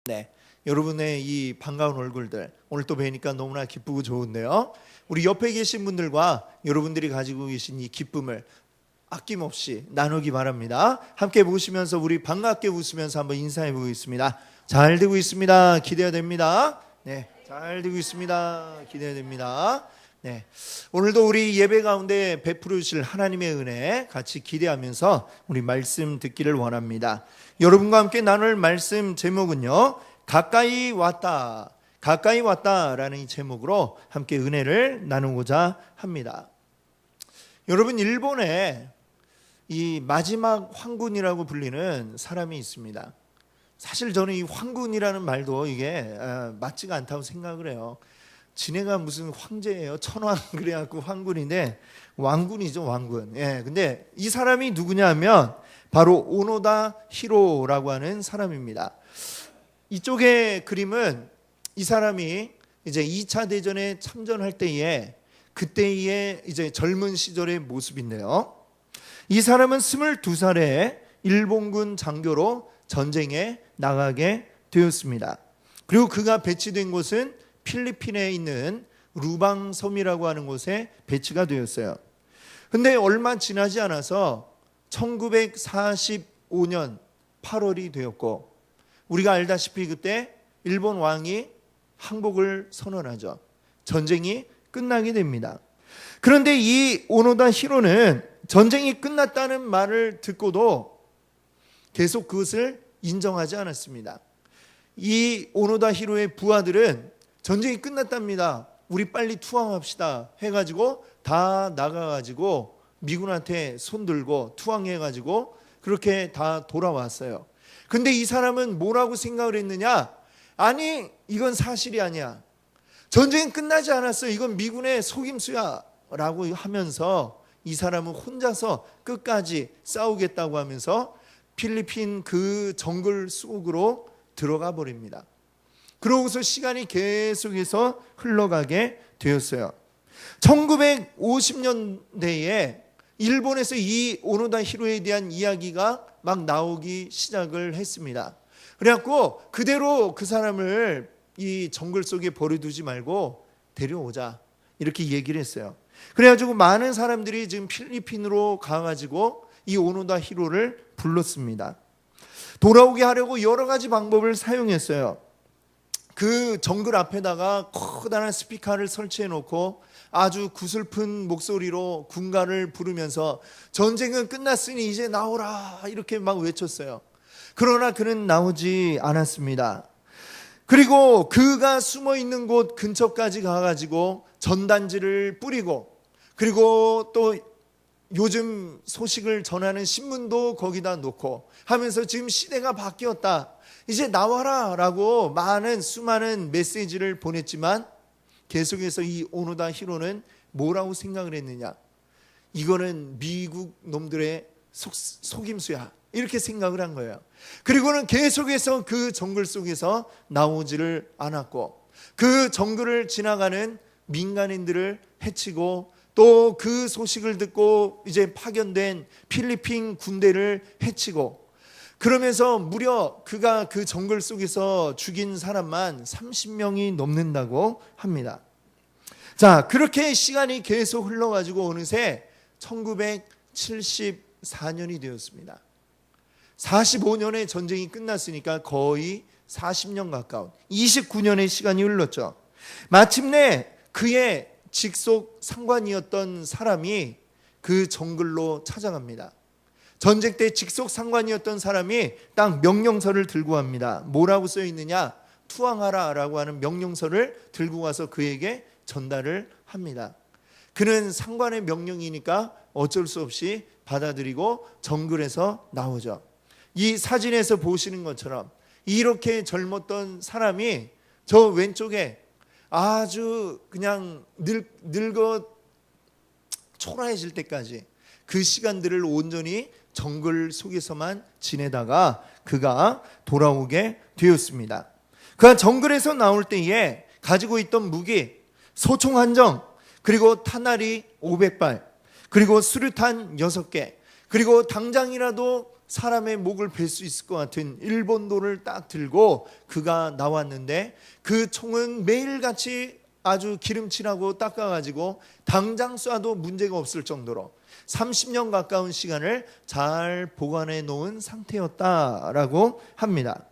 네, 여러분의 이 반가운 얼굴들 오늘 또 뵈니까 너무나 기쁘고 좋은데요. 우리 옆에 계신 분들과 여러분들이 가지고 계신 이 기쁨을 아낌없이 나누기 바랍니다. 함께 보시면서 우리 반갑게 웃으면서 한번 인사해 보겠습니다. 잘 되고 있습니다. 기대가 됩니다. 네, 잘 되고 있습니다. 기대가 됩니다. 네, 오늘도 우리 예배 가운데 베풀어 주실 하나님의 은혜 같이 기대하면서 우리 말씀 듣기를 원합니다. 여러분과 함께 나눌 말씀 제목은요, 가까이 왔다, 가까이 왔다라는 이 제목으로 함께 은혜를 나누고자 합니다. 여러분, 일본에 이 마지막 황군이라고 불리는 사람이 있습니다. 사실 저는 이 황군이라는 말도 이게 맞지가 않다고 생각을 해요. 지네가 무슨 황제예요? 천황 그래갖고 황군인데 왕군이죠, 왕군. 예, 근데 이 사람이 누구냐 하면 바로 오노다 히로라고 하는 사람입니다. 이쪽의 그림은 이 사람이 이제 2차 대전에 참전할 때에 그때의 이제 젊은 시절의 모습인데요. 이 사람은 22살에 일본군 장교로 전쟁에 나가게 되었습니다. 그리고 그가 배치된 곳은 필리핀에 있는 루방섬이라고 하는 곳에 배치가 되었어요. 근데 얼마 지나지 않아서 1945년 8월이 되었고, 우리가 알다시피 그때 일본 왕이 항복을 선언하죠. 전쟁이 끝나게 됩니다. 그런데 이 오노다 히로는 전쟁이 끝났다는 말을 듣고도 계속 그것을 인정하지 않았습니다. 이 오노다 히로의 부하들은 전쟁이 끝났답니다, 우리 빨리 투항합시다 해가지고 다 나가가지고 미군한테 손들고 투항해가지고 그렇게 다 돌아왔어요. 근데 이 사람은 뭐라고 생각을 했느냐? 아니, 이건 사실이 아니야, 전쟁이 끝나지 않았어, 이건 미군의 속임수야 라고 하면서 이 사람은 혼자서 끝까지 싸우겠다고 하면서 필리핀 그 정글 속으로 들어가 버립니다. 그러고서 시간이 계속해서 흘러가게 되었어요. 1950년대에 일본에서 이 오노다 히로에 대한 이야기가 막 나오기 시작을 했습니다. 그래갖고 그대로 그 사람을 이 정글 속에 버려두지 말고 데려오자 이렇게 얘기를 했어요. 그래가지고 많은 사람들이 지금 필리핀으로 가가지고 이 오노다 히로를 불렀습니다. 돌아오게 하려고 여러 가지 방법을 사용했어요. 그 정글 앞에다가 커다란 스피커를 설치해 놓고 아주 구슬픈 목소리로 군가를 부르면서 전쟁은 끝났으니 이제 나오라 이렇게 막 외쳤어요. 그러나 그는 나오지 않았습니다. 그리고 그가 숨어 있는 곳 근처까지 가가지고 전단지를 뿌리고, 그리고 또 요즘 소식을 전하는 신문도 거기다 놓고 하면서 지금 시대가 바뀌었다, 이제 나와라 라고 수많은 메시지를 보냈지만 계속해서 이 오노다 히로는 뭐라고 생각을 했느냐? 이거는 미국 놈들의 속임수야 이렇게 생각을 한 거예요. 그리고는 계속해서 그 정글 속에서 나오지를 않았고, 그 정글을 지나가는 민간인들을 해치고, 또 그 소식을 듣고 이제 파견된 필리핀 군대를 해치고, 그러면서 무려 그가 그 정글 속에서 죽인 사람만 30명이 넘는다고 합니다. 자, 그렇게 시간이 계속 흘러가지고 어느새 1974년이 되었습니다. 45년의 전쟁이 끝났으니까 거의 40년 가까운 29년의 시간이 흘렀죠. 마침내 그의 직속 상관이었던 사람이 그 정글로 찾아갑니다. 전쟁 때 직속 상관이었던 사람이 딱 명령서를 들고 갑니다. 뭐라고 써 있느냐? 투항하라 라고 하는 명령서를 들고 가서 그에게 전달을 합니다. 그는 상관의 명령이니까 어쩔 수 없이 받아들이고 정글에서 나오죠. 이 사진에서 보시는 것처럼 이렇게 젊었던 사람이 저 왼쪽에 아주 그냥 늙어 초라해질 때까지 그 시간들을 온전히 정글 속에서만 지내다가 그가 돌아오게 되었습니다. 그가 정글에서 나올 때에 가지고 있던 무기 소총 한정, 그리고 탄알이 500발, 그리고 수류탄 6개, 그리고 당장이라도 사람의 목을 벨 수 있을 것 같은 일본도를 딱 들고 그가 나왔는데, 그 총은 매일같이 아주 기름칠하고 닦아가지고 당장 쏴도 문제가 없을 정도로 30년 가까운 시간을 잘 보관해 놓은 상태였다라고 합니다.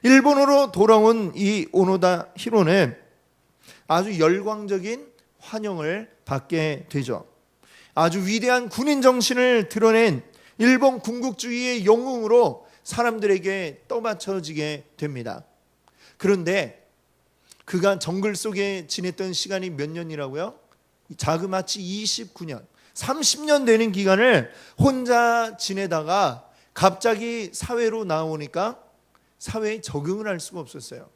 일본으로 돌아온 이 오노다 히로는 아주 열광적인 환영을 받게 되죠. 아주 위대한 군인 정신을 드러낸 일본 군국주의의 영웅으로 사람들에게 떠받쳐지게 됩니다. 그런데 그가 정글 속에 지냈던 시간이 몇 년이라고요? 자그마치 29년, 30년 되는 기간을 혼자 지내다가 갑자기 사회로 나오니까 사회에 적응을 할 수가 없었어요.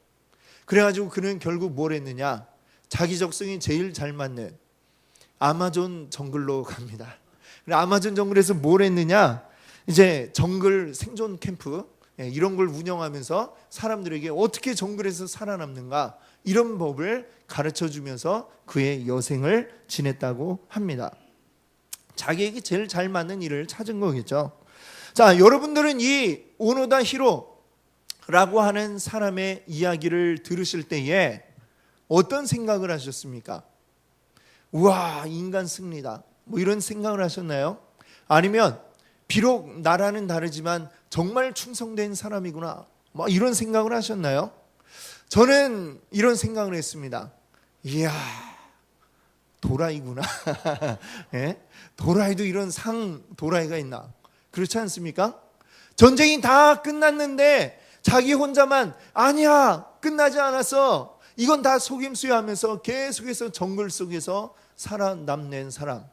그래가지고 그는 결국 뭘 했느냐? 자기 적성이 제일 잘 맞는 아마존 정글로 갑니다. 아마존 정글에서 뭘 했느냐? 이제 정글 생존 캠프 이런 걸 운영하면서 사람들에게 어떻게 정글에서 살아남는가, 이런 법을 가르쳐 주면서 그의 여생을 지냈다고 합니다. 자기에게 제일 잘 맞는 일을 찾은 거겠죠. 자, 여러분들은 이 오노다 히로라고 하는 사람의 이야기를 들으실 때에 어떤 생각을 하셨습니까? 우와, 인간 승리다, 뭐 이런 생각을 하셨나요? 아니면 비록 나라는 다르지만 정말 충성된 사람이구나, 뭐 이런 생각을 하셨나요? 저는 이런 생각을 했습니다. 이야, 도라이구나. 예? 도라이도 이런 상 도라이가 있나? 그렇지 않습니까? 전쟁이 다 끝났는데 자기 혼자만 아니야, 끝나지 않았어, 이건 다 속임수야 하면서 계속해서 정글 속에서 살아남는 사람.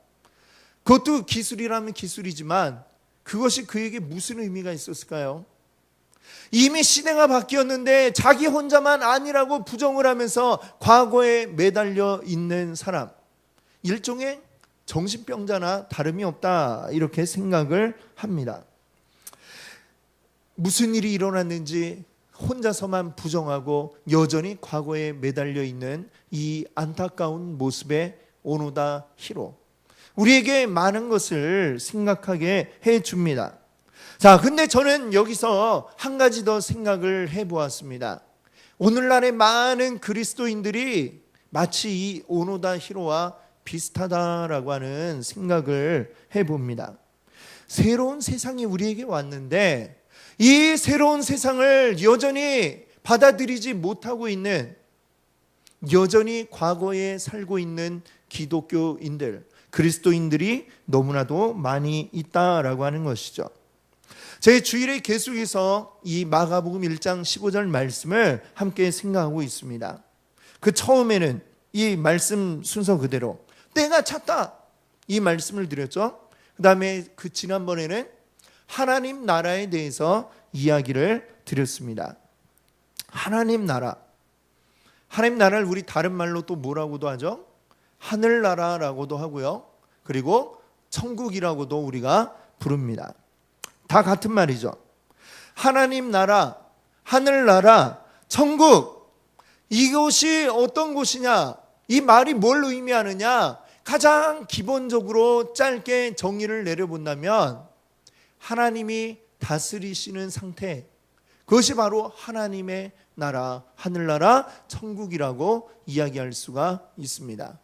그것도 기술이라면 기술이지만 그것이 그에게 무슨 의미가 있었을까요? 이미 시대가 바뀌었는데 자기 혼자만 아니라고 부정을 하면서 과거에 매달려 있는 사람, 일종의 정신병자나 다름이 없다, 이렇게 생각을 합니다. 무슨 일이 일어났는지 혼자서만 부정하고 여전히 과거에 매달려 있는 이 안타까운 모습의 오노다 히로, 우리에게 많은 것을 생각하게 해줍니다. 자, 근데 저는 여기서 한 가지 더 생각을 해보았습니다. 오늘날의 많은 그리스도인들이 마치 이 오노다 히로와 비슷하다라고 하는 생각을 해봅니다. 새로운 세상이 우리에게 왔는데 이 새로운 세상을 여전히 받아들이지 못하고 있는, 여전히 과거에 살고 있는 기독교인들, 그리스도인들이 너무나도 많이 있다라고 하는 것이죠. 제 주일에 계속해서 이 마가복음 1장 15절 말씀을 함께 생각하고 있습니다. 그 처음에는 이 말씀 순서 그대로 때가 찼다, 이 말씀을 드렸죠. 그 다음에 그 지난번에는 하나님 나라에 대해서 이야기를 드렸습니다. 하나님 나라, 하나님 나라를 우리 다른 말로 또 뭐라고도 하죠? 하늘나라라고도 하고요, 그리고 천국이라고도 우리가 부릅니다. 다 같은 말이죠. 하나님 나라, 하늘나라, 천국, 이것이 어떤 곳이냐, 이 말이 뭘 의미하느냐, 가장 기본적으로 짧게 정의를 내려본다면 하나님이 다스리시는 상태, 그것이 바로 하나님의 나라, 하늘나라, 천국이라고 이야기할 수가 있습니다.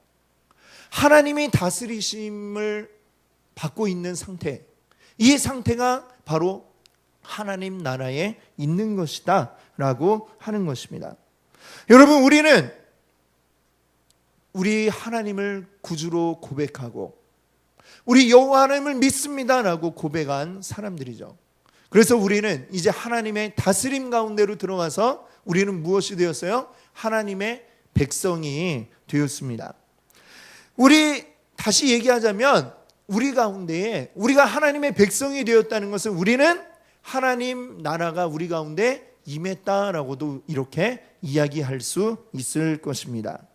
하나님이 다스리심을 받고 있는 상태, 이 상태가 바로 하나님 나라에 있는 것이다 라고 하는 것입니다. 여러분, 우리는 우리 하나님을 구주로 고백하고 우리 여호와 하나님을 믿습니다 라고 고백한 사람들이죠. 그래서 우리는 이제 하나님의 다스림 가운데로 들어가서 우리는 무엇이 되었어요? 하나님의 백성이 되었습니다. 우리 다시 얘기하자면 우리 가운데에 우리가 하나님의 백성이 되었다는 것은 우리는 하나님 나라가 우리 가운데 임했다라고도 이렇게 이야기할 수 있을 것입니다.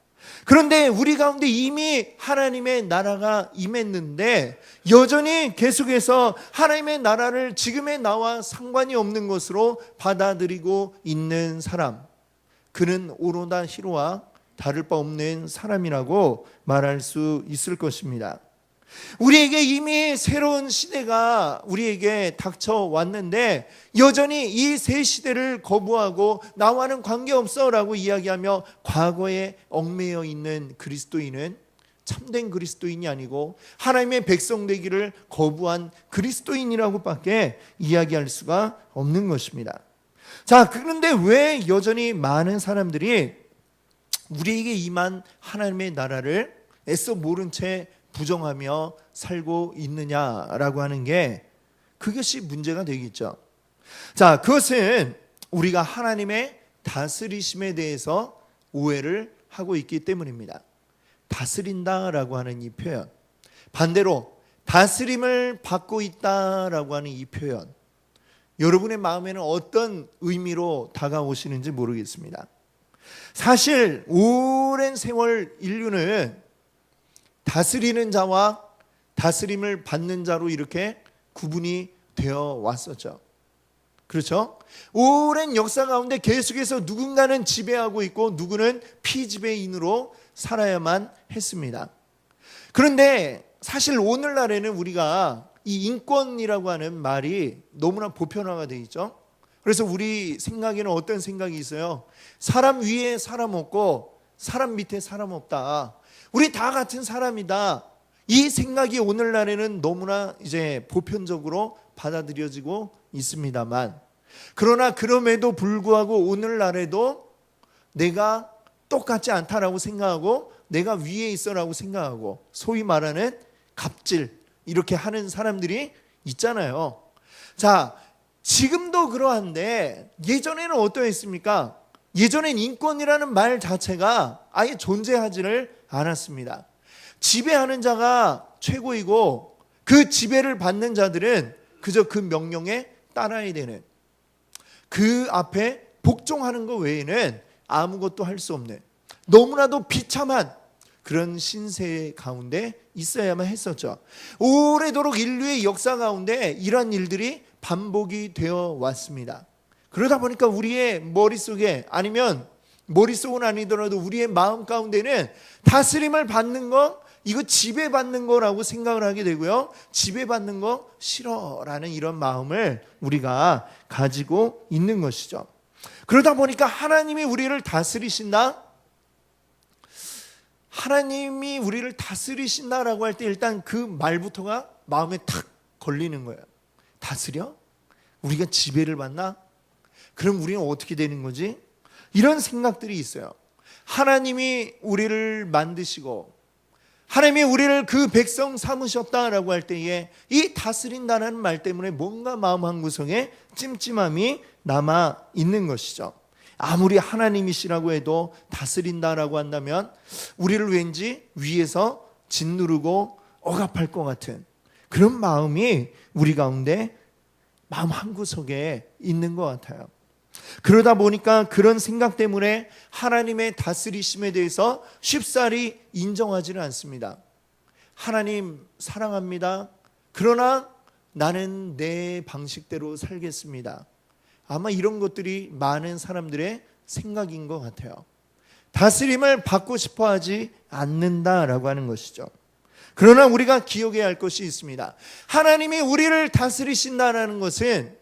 그런데 우리 가운데 이미 하나님의 나라가 임했는데 여전히 계속해서 하나님의 나라를 지금의 나와 상관이 없는 것으로 받아들이고 있는 사람, 그는 오노다 히로와 다를 바 없는 사람이라고 말할 수 있을 것입니다. 우리에게 이미 새로운 시대가 우리에게 닥쳐왔는데 여전히 이 새 시대를 거부하고 나와는 관계없어 라고 이야기하며 과거에 얽매여 있는 그리스도인은 참된 그리스도인이 아니고 하나님의 백성 되기를 거부한 그리스도인이라고밖에 이야기할 수가 없는 것입니다. 자, 그런데 왜 여전히 많은 사람들이 우리에게 임한 하나님의 나라를 애써 모른 채 부정하며 살고 있느냐라고 하는 게 그것이 문제가 되겠죠. 자, 그것은 우리가 하나님의 다스리심에 대해서 오해를 하고 있기 때문입니다. 다스린다라고 하는 이 표현, 반대로 다스림을 받고 있다라고 하는 이 표현, 여러분의 마음에는 어떤 의미로 다가오시는지 모르겠습니다. 사실 오랜 세월 인류는 다스리는 자와 다스림을 받는 자로 이렇게 구분이 되어 왔었죠. 그렇죠? 오랜 역사 가운데 계속해서 누군가는 지배하고 있고 누구는 피지배인으로 살아야만 했습니다. 그런데 사실 오늘날에는 우리가 이 인권이라고 하는 말이 너무나 보편화가 되어 있죠. 그래서 우리 생각에는 어떤 생각이 있어요? 사람 위에 사람 없고 사람 밑에 사람 없다. 우리 다 같은 사람이다. 이 생각이 오늘날에는 너무나 이제 보편적으로 받아들여지고 있습니다만, 그러나 그럼에도 불구하고 오늘날에도 내가 똑같지 않다라고 생각하고 내가 위에 있어라고 생각하고 소위 말하는 갑질 이렇게 하는 사람들이 있잖아요. 자, 지금도 그러한데 예전에는 어떠했습니까? 예전엔 인권이라는 말 자체가 아예 존재하지를 않았습니다. 지배하는 자가 최고이고 그 지배를 받는 자들은 그저 그 명령에 따라야 되는, 그 앞에 복종하는 것 외에는 아무것도 할 수 없는 너무나도 비참한 그런 신세 가운데 있어야만 했었죠. 오래도록 인류의 역사 가운데 이런 일들이 반복이 되어 왔습니다. 그러다 보니까 우리의 머릿속에, 아니면 머릿속은 아니더라도 우리의 마음 가운데는 다스림을 받는 거, 이거 지배받는 거라고 생각을 하게 되고요. 지배받는 거 싫어라는 이런 마음을 우리가 가지고 있는 것이죠. 그러다 보니까 하나님이 우리를 다스리신다? 하나님이 우리를 다스리신다라고 할 때 일단 그 말부터가 마음에 탁 걸리는 거예요. 다스려? 우리가 지배를 받나? 그럼 우리는 어떻게 되는 거지? 이런 생각들이 있어요. 하나님이 우리를 만드시고 하나님이 우리를 그 백성 삼으셨다라고 할 때에 이 다스린다는 말 때문에 뭔가 마음 한구석에 찜찜함이 남아 있는 것이죠. 아무리 하나님이시라고 해도 다스린다라고 한다면 우리를 왠지 위에서 짓누르고 억압할 것 같은 그런 마음이 우리 가운데 마음 한구석에 있는 것 같아요. 그러다 보니까 그런 생각 때문에 하나님의 다스리심에 대해서 쉽사리 인정하지는 않습니다. 하나님 사랑합니다. 그러나 나는 내 방식대로 살겠습니다. 아마 이런 것들이 많은 사람들의 생각인 것 같아요. 다스림을 받고 싶어 하지 않는다라고 하는 것이죠. 그러나 우리가 기억해야 할 것이 있습니다. 하나님이 우리를 다스리신다라는 것은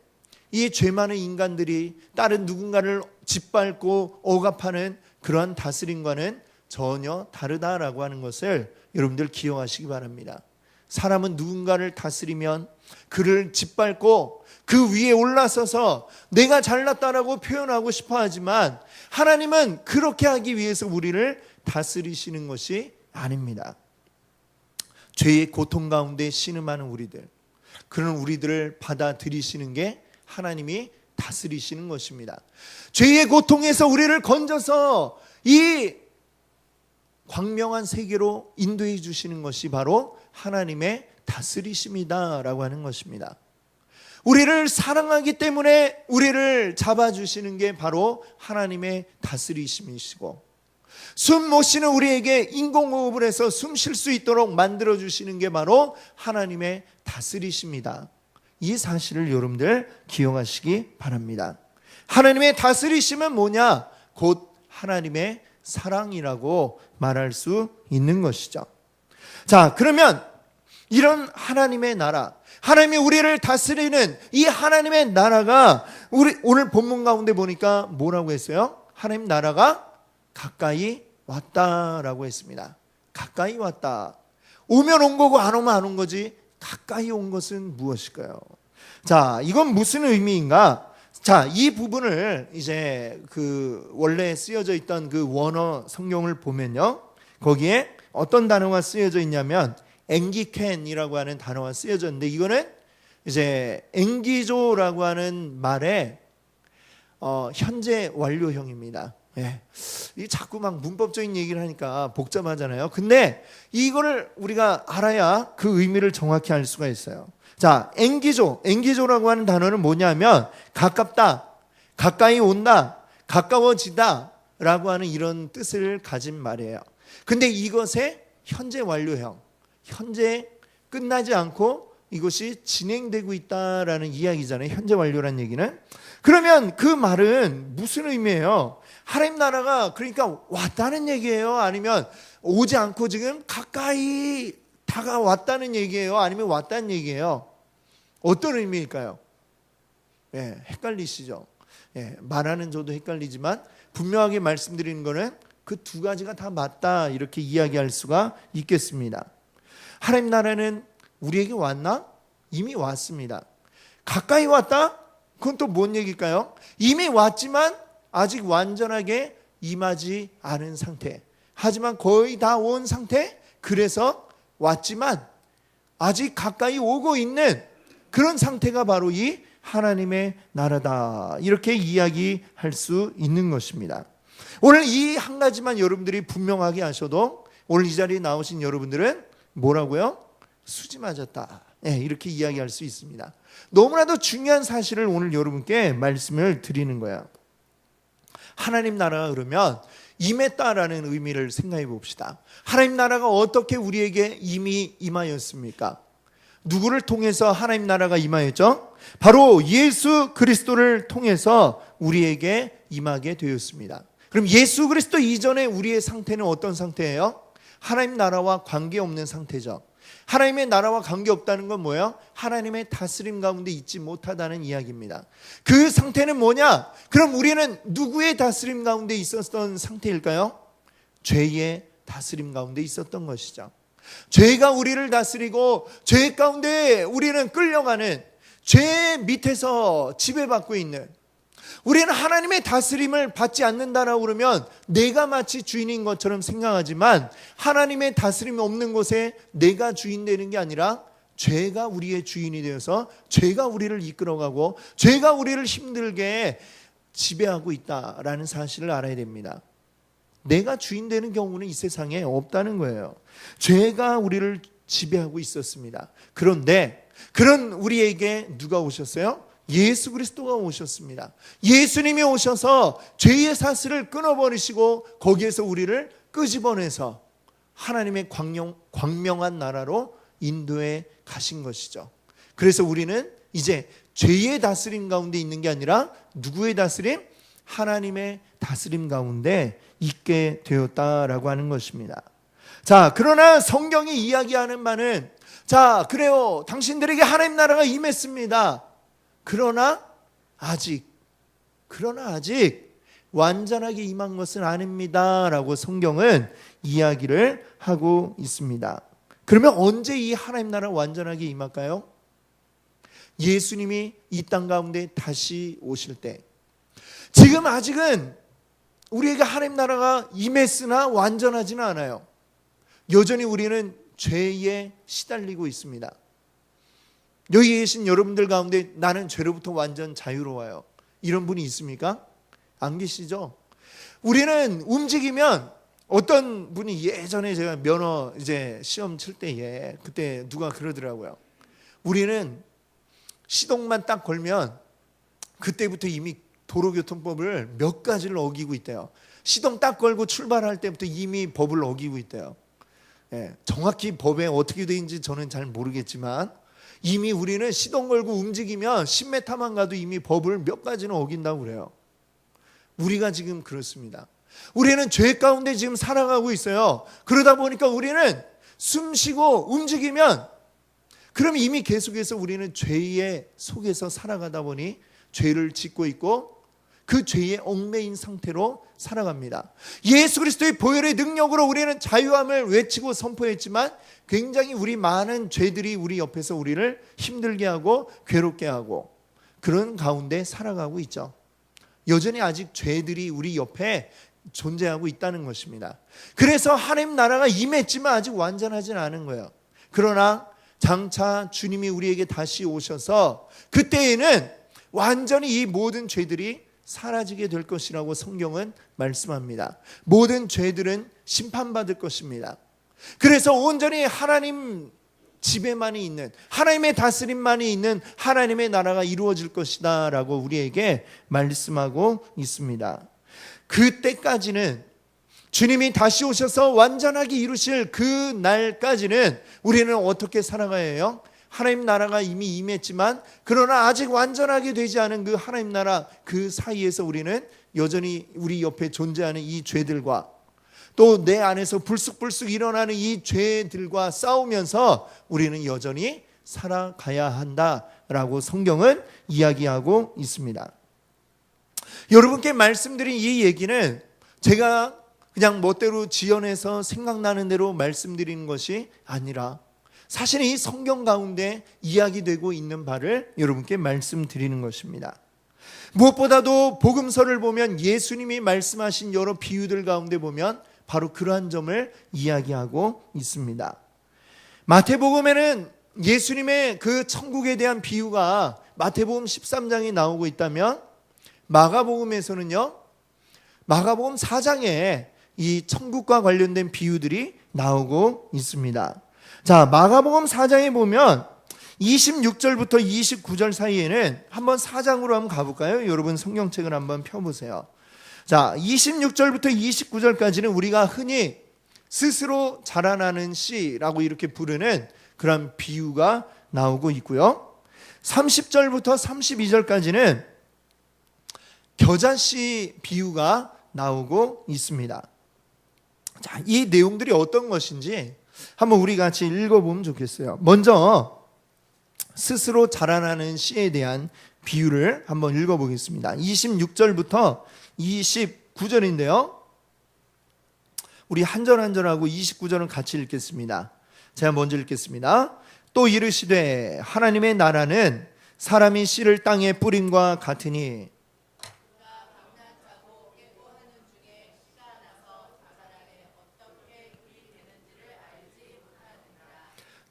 이 죄 많은 인간들이 다른 누군가를 짓밟고 억압하는 그러한 다스림과는 전혀 다르다라고 하는 것을 여러분들 기억하시기 바랍니다. 사람은 누군가를 다스리면 그를 짓밟고 그 위에 올라서서 내가 잘났다라고 표현하고 싶어 하지만 하나님은 그렇게 하기 위해서 우리를 다스리시는 것이 아닙니다. 죄의 고통 가운데 신음하는 우리들, 그런 우리들을 받아들이시는 게 하나님이 다스리시는 것입니다. 죄의 고통에서 우리를 건져서 이 광명한 세계로 인도해 주시는 것이 바로 하나님의 다스리심이다라고 하는 것입니다. 우리를 사랑하기 때문에 우리를 잡아주시는 게 바로 하나님의 다스리심이시고, 숨 못 쉬는 우리에게 인공호흡을 해서 숨 쉴 수 있도록 만들어주시는 게 바로 하나님의 다스리심이다. 이 사실을 여러분들 기억하시기 바랍니다. 하나님의 다스리심은 뭐냐? 곧 하나님의 사랑이라고 말할 수 있는 것이죠. 자, 그러면 이런 하나님의 나라, 하나님이 우리를 다스리는 이 하나님의 나라가 우리 오늘 본문 가운데 보니까 뭐라고 했어요? 하나님 나라가 가까이 왔다라고 했습니다. 가까이 왔다. 오면 온 거고 안 오면 안 온 거지. 가까이 온 것은 무엇일까요? 자, 이건 무슨 의미인가? 자, 이 부분을 이제 그 원래 쓰여져 있던 그 원어 성경을 보면요, 거기에 어떤 단어가 쓰여져 있냐면 앵기켄이라고 하는 단어가 쓰여져 있는데, 이거는 이제 앵기조라고 하는 말의 현재 완료형입니다. 예. 이 자꾸 막 문법적인 얘기를 하니까 복잡하잖아요. 근데 이거를 우리가 알아야 그 의미를 정확히 알 수가 있어요. 자, 앵기조라고 하는 단어는 뭐냐면 가깝다, 가까이 온다, 가까워지다 라고 하는 이런 뜻을 가진 말이에요. 근데 이것의 현재 완료형, 현재 끝나지 않고 이것이 진행되고 있다라는 이야기잖아요. 현재 완료란 얘기는. 그러면 그 말은 무슨 의미예요? 하나님 나라가 그러니까 왔다는 얘기예요? 아니면 오지 않고 지금 가까이 다가왔다는 얘기예요? 아니면 왔다는 얘기예요? 어떤 의미일까요? 예, 헷갈리시죠? 예, 말하는 저도 헷갈리지만 분명하게 말씀드리는 거는 그 두 가지가 다 맞다, 이렇게 이야기할 수가 있겠습니다. 하나님 나라는 우리에게 왔나? 이미 왔습니다. 가까이 왔다? 그건 또 뭔 얘기일까요? 이미 왔지만 아직 완전하게 임하지 않은 상태. 하지만 거의 다 온 상태? 그래서 왔지만 아직 가까이 오고 있는 그런 상태가 바로 이 하나님의 나라다, 이렇게 이야기할 수 있는 것입니다. 오늘 이 한 가지만 여러분들이 분명하게 하셔도 오늘 이 자리에 나오신 여러분들은 뭐라고요? 수지 맞았다, 네, 이렇게 이야기할 수 있습니다. 너무나도 중요한 사실을 오늘 여러분께 말씀을 드리는 거예요. 하나님 나라가 그러면 임했다라는 의미를 생각해 봅시다. 하나님 나라가 어떻게 우리에게 이미 임하였습니까? 누구를 통해서 하나님 나라가 임하였죠? 바로 예수 그리스도를 통해서 우리에게 임하게 되었습니다. 그럼 예수 그리스도 이전에 우리의 상태는 어떤 상태예요? 하나님 나라와 관계없는 상태죠. 하나님의 나라와 관계없다는 건 뭐예요? 하나님의 다스림 가운데 있지 못하다는 이야기입니다. 그 상태는 뭐냐? 그럼 우리는 누구의 다스림 가운데 있었던 상태일까요? 죄의 다스림 가운데 있었던 것이죠. 죄가 우리를 다스리고 죄 가운데 우리는 끌려가는, 죄 밑에서 지배받고 있는, 우리는 하나님의 다스림을 받지 않는다라고 그러면 내가 마치 주인인 것처럼 생각하지만 하나님의 다스림이 없는 곳에 내가 주인 되는 게 아니라 죄가 우리의 주인이 되어서 죄가 우리를 이끌어가고 죄가 우리를 힘들게 지배하고 있다라는 사실을 알아야 됩니다. 내가 주인 되는 경우는 이 세상에 없다는 거예요. 죄가 우리를 지배하고 있었습니다. 그런데 그런 우리에게 누가 오셨어요? 예수 그리스도가 오셨습니다. 예수님이 오셔서 죄의 사슬을 끊어버리시고 거기에서 우리를 끄집어내서 하나님의 광명한 나라로 인도해 가신 것이죠. 그래서 우리는 이제 죄의 다스림 가운데 있는 게 아니라 누구의 다스림? 하나님의 다스림 가운데 있게 되었다라고 하는 것입니다. 자, 그러나 성경이 이야기하는 바는, 자, 그래요, 당신들에게 하나님 나라가 임했습니다. 그러나 아직 완전하게 임한 것은 아닙니다 라고 성경은 이야기를 하고 있습니다. 그러면 언제 이 하나님 나라 완전하게 임할까요? 예수님이 이 땅 가운데 다시 오실 때. 지금 아직은 우리에게 하나님 나라가 임했으나 완전하지는 않아요. 여전히 우리는 죄에 시달리고 있습니다. 여기 계신 여러분들 가운데 나는 죄로부터 완전 자유로워요, 이런 분이 있습니까? 안 계시죠? 우리는 움직이면, 어떤 분이 예전에 제가 면허 이제 시험 칠 때에 그때 누가 그러더라고요. 우리는 시동만 딱 걸면 그때부터 이미 도로교통법을 몇 가지를 어기고 있대요. 시동 딱 걸고 출발할 때부터 이미 법을 어기고 있대요. 예, 정확히 법에 어떻게 되는지 저는 잘 모르겠지만 이미 우리는 시동 걸고 움직이면 10m만 가도 이미 법을 몇 가지는 어긴다고 그래요. 우리가 지금 그렇습니다. 우리는 죄 가운데 지금 살아가고 있어요. 그러다 보니까 우리는 숨 쉬고 움직이면 그럼 이미 계속해서 우리는 죄의 속에서 살아가다 보니 죄를 짓고 있고 그 죄에 얽매인 상태로 살아갑니다. 예수 그리스도의 보혈의 능력으로 우리는 자유함을 외치고 선포했지만 굉장히 우리 많은 죄들이 우리 옆에서 우리를 힘들게 하고 괴롭게 하고 그런 가운데 살아가고 있죠. 여전히 아직 죄들이 우리 옆에 존재하고 있다는 것입니다. 그래서 하나님 나라가 임했지만 아직 완전하진 않은 거예요. 그러나 장차 주님이 우리에게 다시 오셔서 그때에는 완전히 이 모든 죄들이 사라지게 될 것이라고 성경은 말씀합니다. 모든 죄들은 심판받을 것입니다. 그래서 온전히 하나님 지배만이 있는, 하나님의 다스림만이 있는 하나님의 나라가 이루어질 것이다 라고 우리에게 말씀하고 있습니다. 그때까지는 주님이 다시 오셔서 완전하게 이루실 그 날까지는 우리는 어떻게 살아가야 해요? 하나님 나라가 이미 임했지만 그러나 아직 완전하게 되지 않은 그 하나님 나라 그 사이에서 우리는 여전히 우리 옆에 존재하는 이 죄들과 또 내 안에서 불쑥불쑥 일어나는 이 죄들과 싸우면서 우리는 여전히 살아가야 한다라고 성경은 이야기하고 있습니다. 여러분께 말씀드린 이 얘기는 제가 그냥 멋대로 지어내서 생각나는 대로 말씀드리는 것이 아니라 사실 이 성경 가운데 이야기되고 있는 바를 여러분께 말씀드리는 것입니다. 무엇보다도 복음서를 보면 예수님이 말씀하신 여러 비유들 가운데 보면 바로 그러한 점을 이야기하고 있습니다. 마태복음에는 예수님의 그 천국에 대한 비유가 마태복음 13장에 나오고 있다면 마가복음에서는요, 마가복음 4장에 이 천국과 관련된 비유들이 나오고 있습니다. 자, 마가복음 4장에 보면 26절부터 29절 사이에는 한번 4장으로 한번 가볼까요? 여러분 성경책을 한번 펴보세요. 자, 26절부터 29절까지는 우리가 흔히 스스로 자라나는 씨라고 이렇게 부르는 그런 비유가 나오고 있고요. 30절부터 32절까지는 겨자씨 비유가 나오고 있습니다. 자, 이 내용들이 어떤 것인지 한번 우리 같이 읽어보면 좋겠어요. 먼저 스스로 자라나는 씨에 대한 비유를 한번 읽어보겠습니다. 26절부터 29절인데요. 우리 한 절 한 절하고 29절은 같이 읽겠습니다. 제가 먼저 읽겠습니다. 또 이르시되 하나님의 나라는 사람이 씨를 땅에 뿌림과 같으니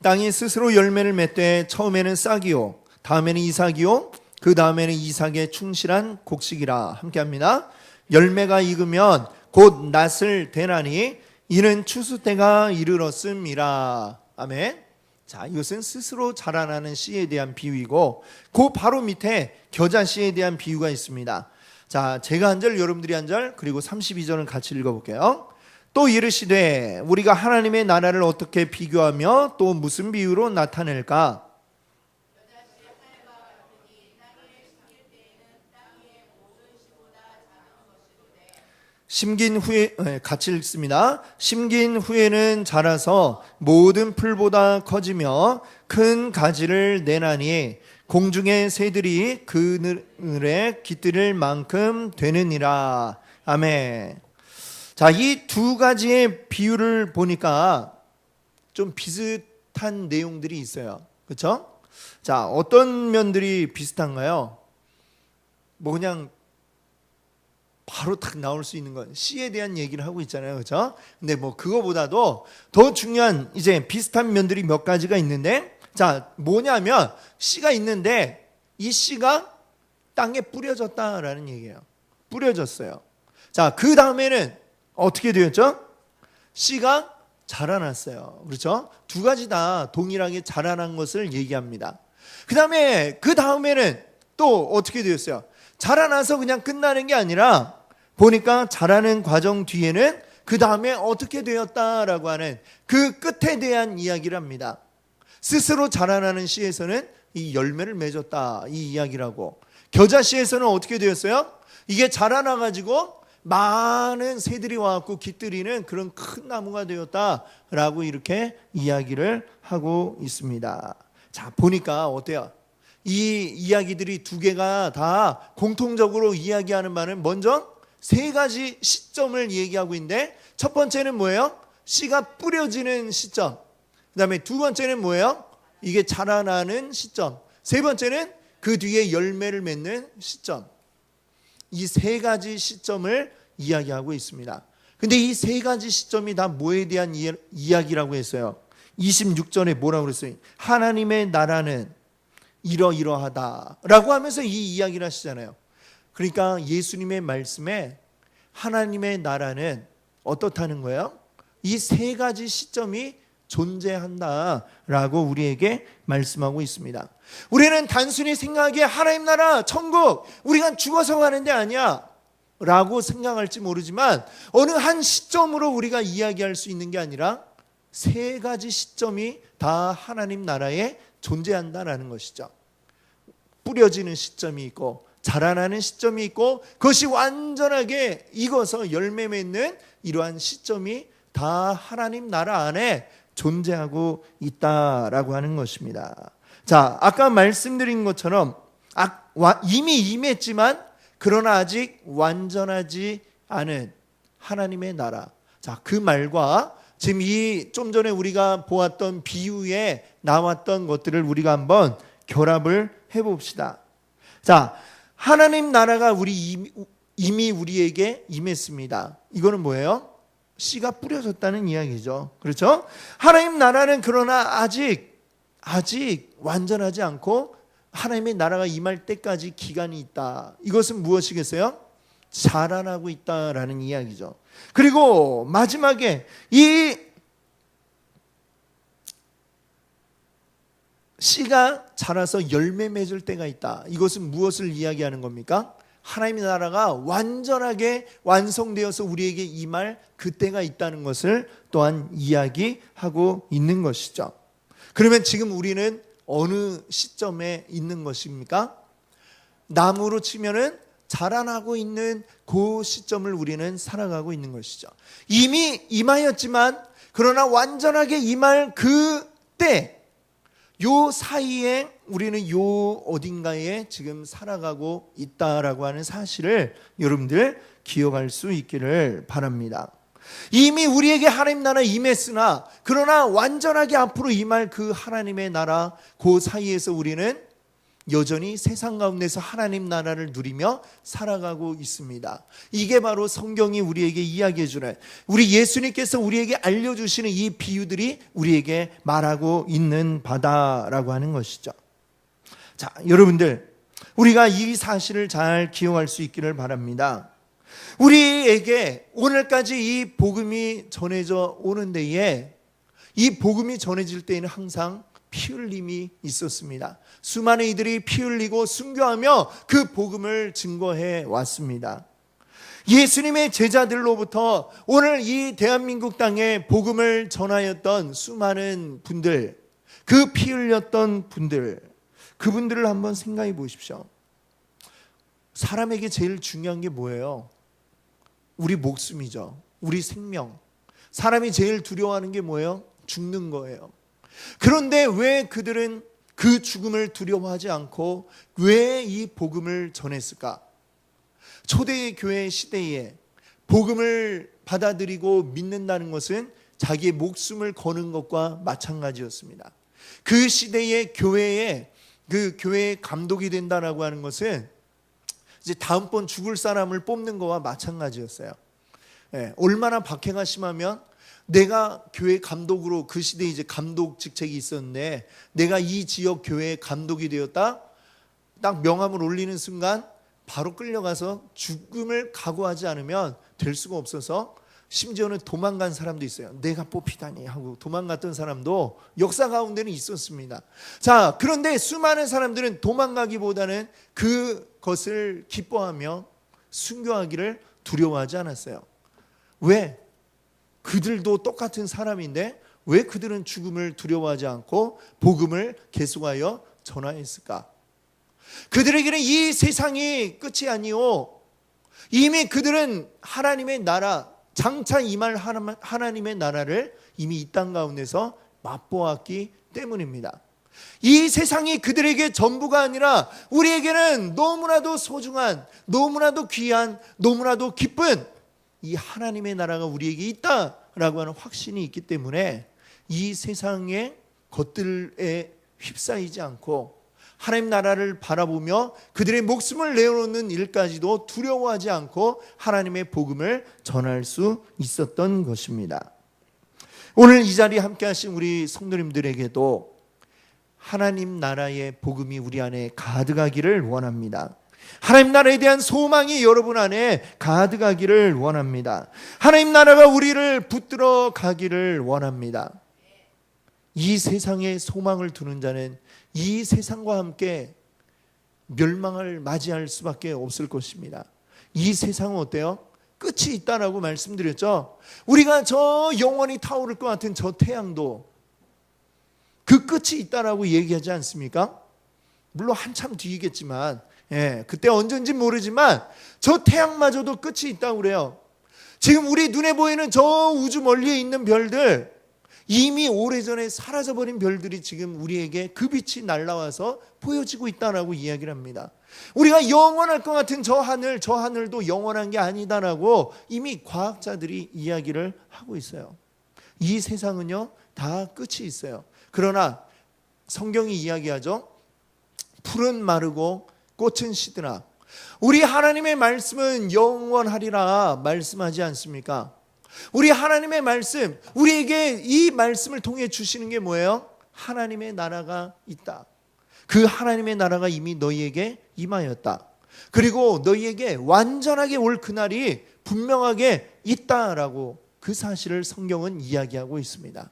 땅이 스스로 열매를 맺되 처음에는 싹이요 다음에는 이삭이요 그 다음에는 이삭의 충실한 곡식이라. 함께합니다. 열매가 익으면 곧 낫을 대나니 이는 추수 때가 이르렀음이라. 아멘. 자, 이것은 스스로 자라나는 씨에 대한 비유이고 그 바로 밑에 겨자씨에 대한 비유가 있습니다. 자, 제가 한 절 여러분들이 한 절 그리고 32절은 같이 읽어볼게요. 또 이르시되 우리가 하나님의 나라를 어떻게 비교하며 또 무슨 비유로 나타낼까? 심긴 후에 같이 읽습니다. 심긴 후에는 자라서 모든 풀보다 커지며 큰 가지를 내나니 공중의 새들이 그늘에 깃들일 만큼 되느니라. 아멘. 자, 이 두 가지의 비유를 보니까 좀 비슷한 내용들이 있어요. 그렇죠? 자, 어떤 면들이 비슷한가요? 뭐 그냥 바로 딱 나올 수 있는 건 씨에 대한 얘기를 하고 있잖아요. 그렇죠? 근데 뭐 그거보다도 더 중요한 이제 비슷한 면들이 몇 가지가 있는데, 자, 뭐냐면 씨가 있는데 이 씨가 땅에 뿌려졌다라는 얘기예요. 뿌려졌어요. 자, 그 다음에는 어떻게 되었죠? 씨가 자라났어요. 그렇죠? 두 가지 다 동일하게 자라난 것을 얘기합니다. 그 다음에는 또 어떻게 되었어요? 자라나서 그냥 끝나는 게 아니라 보니까 자라는 과정 뒤에는 그 다음에 어떻게 되었다라고 하는 그 끝에 대한 이야기를 합니다. 스스로 자라나는 씨에서는 이 열매를 맺었다 이 이야기라고, 겨자씨에서는 어떻게 되었어요? 이게 자라나가지고 많은 새들이 와갖고 깃들이는 그런 큰 나무가 되었다라고 이렇게 이야기를 하고 있습니다. 자, 보니까 어때요? 이 이야기들이 두 개가 다 공통적으로 이야기하는 바는 먼저 세 가지 시점을 얘기하고 있는데, 첫 번째는 뭐예요? 씨가 뿌려지는 시점. 그 다음에 두 번째는 뭐예요? 이게 자라나는 시점. 세 번째는 그 뒤에 열매를 맺는 시점. 이 세 가지 시점을 이야기하고 있습니다. 근데 이 세 가지 시점이 다 뭐에 대한 이야기라고 했어요? 26절에 뭐라고 그랬어요? 하나님의 나라는 이러이러하다라고 하면서 이 이야기를 하시잖아요. 그러니까 예수님의 말씀에 하나님의 나라는 어떻다는 거예요? 이 세 가지 시점이 존재한다라고 우리에게 말씀하고 있습니다. 우리는 단순히 생각하기에 하나님 나라, 천국, 우리가 죽어서 가는 데 아니야 라고 생각할지 모르지만, 어느 한 시점으로 우리가 이야기할 수 있는 게 아니라 세 가지 시점이 다 하나님 나라에 존재한다라는 것이죠. 뿌려지는 시점이 있고 자라나는 시점이 있고, 그것이 완전하게 익어서 열매 맺는 이러한 시점이 다 하나님 나라 안에 존재하고 있다라고 하는 것입니다. 자, 아까 말씀드린 것처럼 이미 임했지만 그러나 아직 완전하지 않은 하나님의 나라. 자, 그 말과 지금 이 좀 전에 우리가 보았던 비유에 나왔던 것들을 우리가 한번 결합을 해봅시다. 자, 하나님 나라가 이미 우리에게 임했습니다. 이거는 뭐예요? 씨가 뿌려졌다는 이야기죠. 그렇죠? 하나님 나라는 그러나 아직 완전하지 않고 하나님의 나라가 임할 때까지 기간이 있다. 이것은 무엇이겠어요? 자라나고 있다라는 이야기죠. 그리고 마지막에 이 씨가 자라서 열매 맺을 때가 있다. 이것은 무엇을 이야기하는 겁니까? 하나님의 나라가 완전하게 완성되어서 우리에게 임할 그때가 있다는 것을 또한 이야기하고 있는 것이죠. 그러면 지금 우리는 어느 시점에 있는 것입니까? 나무로 치면은 자라나고 있는 그 시점을 우리는 살아가고 있는 것이죠. 이미 임하였지만 그러나 완전하게 임할 그때, 요 사이에 우리는 요 어딘가에 지금 살아가고 있다라고 하는 사실을 여러분들 기억할 수 있기를 바랍니다. 이미 우리에게 하나님 나라 임했으나 그러나 완전하게 앞으로 임할 그 하나님의 나라, 그 사이에서 우리는 여전히 세상 가운데서 하나님 나라를 누리며 살아가고 있습니다. 이게 바로 성경이 우리에게 이야기해 주는, 우리 예수님께서 우리에게 알려주시는 이 비유들이 우리에게 말하고 있는 바다라고 하는 것이죠. 자, 여러분들, 우리가 이 사실을 잘 기억할 수 있기를 바랍니다. 우리에게 오늘까지 이 복음이 전해져 오는 데에, 이 복음이 전해질 때에는 항상 피 흘림이 있었습니다. 수많은 이들이 피 흘리고 순교하며 그 복음을 증거해 왔습니다. 예수님의 제자들로부터 오늘 이 대한민국 땅에 복음을 전하였던 수많은 분들, 그 피 흘렸던 분들, 그분들을 한번 생각해 보십시오. 사람에게 제일 중요한 게 뭐예요? 우리 목숨이죠. 우리 생명. 사람이 제일 두려워하는 게 뭐예요? 죽는 거예요. 그런데 왜 그들은 그 죽음을 두려워하지 않고 왜 이 복음을 전했을까? 초대교회 시대에 복음을 받아들이고 믿는다는 것은 자기의 목숨을 거는 것과 마찬가지였습니다. 그 시대의 교회에, 그 교회의 감독이 된다라고 하는 것은 이제 다음번 죽을 사람을 뽑는 것과 마찬가지였어요. 얼마나 박해가 심하면 내가 교회 감독으로, 그 시대에 이제 감독 직책이 있었는데 내가 이 지역 교회의 감독이 되었다, 딱 명함을 올리는 순간 바로 끌려가서 죽음을 각오하지 않으면 될 수가 없어서 심지어는 도망간 사람도 있어요. 내가 뽑히다니 하고 도망갔던 사람도 역사 가운데는 있었습니다. 자, 그런데 수많은 사람들은 도망가기보다는 그것을 기뻐하며 순교하기를 두려워하지 않았어요. 왜? 그들도 똑같은 사람인데 왜 그들은 죽음을 두려워하지 않고 복음을 계속하여 전하였을까? 그들에게는 이 세상이 끝이 아니오. 이미 그들은 하나님의 나라, 장차 임할 하나님의 나라를 이미 이 땅 가운데서 맛보았기 때문입니다. 이 세상이 그들에게 전부가 아니라 우리에게는 너무나도 소중한, 너무나도 귀한, 너무나도 기쁜 이 하나님의 나라가 우리에게 있다라고 하는 확신이 있기 때문에 이 세상의 것들에 휩싸이지 않고 하나님 나라를 바라보며 그들의 목숨을 내어놓는 일까지도 두려워하지 않고 하나님의 복음을 전할 수 있었던 것입니다. 오늘 이 자리에 함께 하신 우리 성도님들에게도 하나님 나라의 복음이 우리 안에 가득하기를 원합니다. 하나님 나라에 대한 소망이 여러분 안에 가득하기를 원합니다. 하나님 나라가 우리를 붙들어 가기를 원합니다. 이 세상에 소망을 두는 자는 이 세상과 함께 멸망을 맞이할 수밖에 없을 것입니다. 이 세상은 어때요? 끝이 있다라고 말씀드렸죠. 우리가 저 영원히 타오를 것 같은 저 태양도 그 끝이 있다라고 얘기하지 않습니까? 물론 한참 뒤이겠지만 그때 언젠지 모르지만 저 태양마저도 끝이 있다고 그래요. 지금 우리 눈에 보이는 저 우주 멀리에 있는 별들, 이미 오래전에 사라져버린 별들이 지금 우리에게 그 빛이 날아와서 보여지고 있다라고 이야기를 합니다. 우리가 영원할 것 같은 저 하늘도 영원한 게 아니다라고 이미 과학자들이 이야기를 하고 있어요. 이 세상은요 다 끝이 있어요. 그러나 성경이 이야기하죠. 풀은 마르고 꽃은 시드나 우리 하나님의 말씀은 영원하리라 말씀하지 않습니까? 우리 하나님의 말씀, 우리에게 이 말씀을 통해 주시는 게 뭐예요? 하나님의 나라가 있다. 그 하나님의 나라가 이미 너희에게 임하였다. 그리고 너희에게 완전하게 올 그날이 분명하게 있다라고 그 사실을 성경은 이야기하고 있습니다.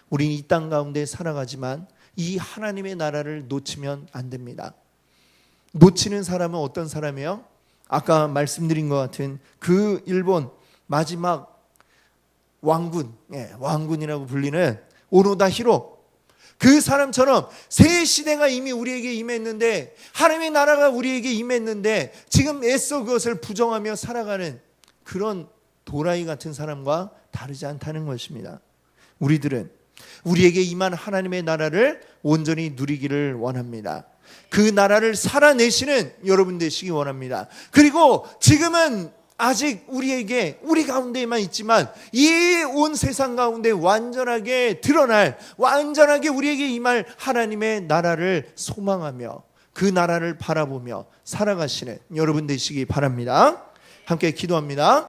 우리는 이 땅 가운데 살아가지만 이 하나님의 나라를 놓치면 안 됩니다. 놓치는 사람은 어떤 사람이에요? 아까 말씀드린 것 같은 그 일본 마지막 왕군, 왕군이라고 불리는 오노다 히로, 그 사람처럼 새 시대가 이미 우리에게 임했는데, 하나님의 나라가 우리에게 임했는데 지금 애써 그것을 부정하며 살아가는 그런 도라이 같은 사람과 다르지 않다는 것입니다. 우리들은 우리에게 임한 하나님의 나라를 온전히 누리기를 원합니다. 그 나라를 살아내시는 여러분 되시기 원합니다. 그리고 지금은 아직 우리 가운데에만 있지만 이 온 세상 가운데 완전하게 드러날, 완전하게 우리에게 임할 하나님의 나라를 소망하며 그 나라를 바라보며 살아가시는 여러분 되시기 바랍니다. 함께 기도합니다.